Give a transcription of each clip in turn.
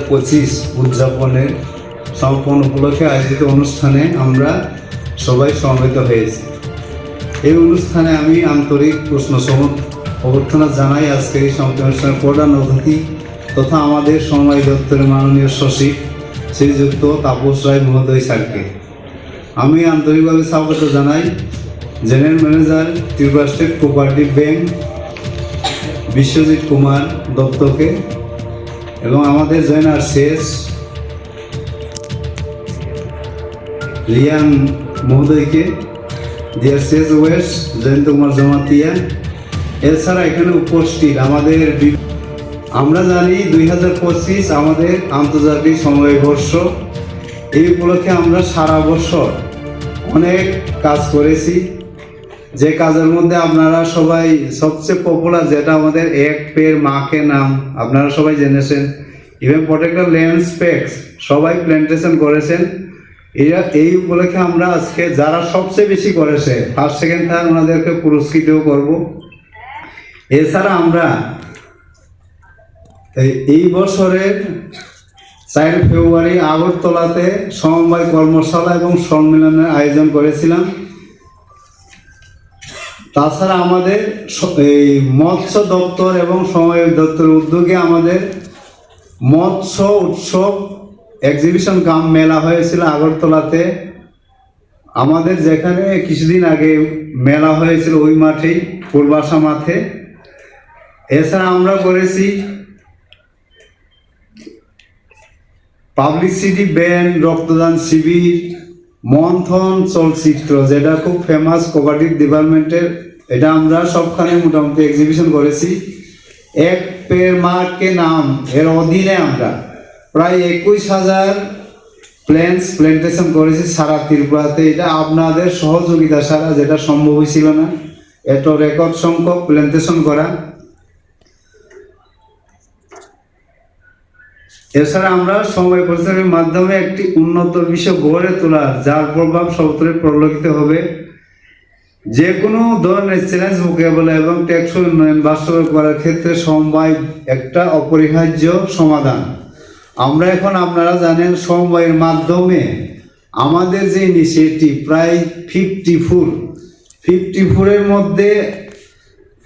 2025 উদযাপনের সমাপন উপলক্ষে আয়োজিত অনুষ্ঠানে আমরা সবাই সমবেত হয়েছি। এই অনুষ্ঠানে আমি আন্তরিক প্রশ্নসমূহ অভ্যর্থনা জানাই আজকের এই সমাপন অনুষ্ঠানের প্রধান অতিথি তথা আমাদের সমবায় দপ্তরের মাননীয় সচিব শ্রীযুক্ত তাপস রায় মহোদয় স্যারকে। আমি আন্তরিকভাবে স্বাগত জানাই general manager Tripura state cooperative bank Biswajit Kumar দত্তকে এবং আমাদের জয়েনার শেষ লিয়াং মহোদয়কে, ডিয়ার শেষ ওয়েস্ট জয়ন্ত কুমার জমাতিয়া। এছাড়া এখানে উপস্থিত আমাদের আমরা জানি 2025 আমাদের আন্তর্জাতিক সমবায় বর্ষ। এই উপলক্ষে আমরা সারা বছর অনেক কাজ করেছি। যে কাজের মধ্যে আপনারা সবাই সবচেয়ে পপুলার যেটা আমাদের এক পের মাকে নাম আপনারা সবাই জেনেছেন। ইভেন প্রোটেক্টর ল্যান্ড স্পেক্স সবাই প্ল্যান্টেশন করেছেন। এই উপলক্ষে আমরা আজকে যারা সবচেয়ে বেশি করেছে ফার্স্ট সেকেন্ড থার্ড ওনাদেরকে পুরস্কৃতও করব। এছাড়া আমরা এই বছরের 4 ফেব্রুয়ারি আগরতলাতে সমবায় কর্মশালা এবং সম্মেলনের আয়োজন করেছিলাম। তাছাড়া আমাদের এই মৎস্য দপ্তর এবং সমবায় দপ্তরের উদ্যোগে আমাদের মৎস্য উৎসব এক্সিবিশন কাম মেলা হয়েছিল আগরতলাতে। আমাদের যেখানে কিছুদিন আগে মেলা হয়েছিল ওই মাঠেই, পূর্বাশা মাঠে। এছাড়া আমরা করেছি পাবলিসিটি ব্যান্ড, রক্তদান শিবির, মন্থন চলচ্চিত্র যেটা খুব ফেমাস কোঅপারেটিভ ডিপার্টমেন্টের, এটা আমরা সবখানে মোটামুটি এক্সিবিশন করেছি। এক পের মাকে নাম এর অধীনে আমরা প্রায় 21,000 প্ল্যান্টেশন করেছি সারা ত্রিপুরাতে। এটা আপনাদের সহযোগিতা ছাড়া যেটা সম্ভব হয়েছিল না, এত রেকর্ড সংখ্যক প্ল্যান্টেশন করা। এছাড়া আমরা সমবায় পরিচালনার মাধ্যমে একটি উন্নত বিশ্ব গড়ে তোলার যার প্রভাব সর্বত্রই পরিলক্ষিত হবে। যে কোনো ধরনের চ্যালেঞ্জ মোকাবেলা এবং টেকসই উন্নয়ন বাস্তবায়ন করার ক্ষেত্রে সমবায় একটা অপরিহার্য সমাধান। আমরা এখন আপনারা জানেন সমবায়ের মাধ্যমে আমাদের যে ইনিশিয়েটিভ প্রায় 54-এর মধ্যে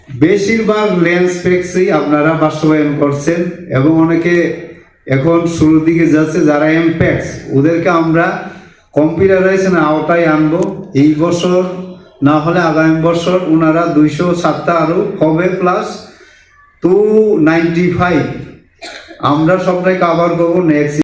বেশিরভাগ ল্যান্ডস্পেক্সই আপনারা বাস্তবায়ন করছেন এবং অনেকে এখন শুরুর দিকে যাচ্ছে। যারা এমপ্যাক্স ওদেরকে আমরা কম্পিউটারাইজেশনের আওতায় আনবো। এই বছর না হলে আগামী বছর ওনারা 207টা আরও হবে, প্লাস 295 আমরা সবটাই কাভার করবো নেক্সট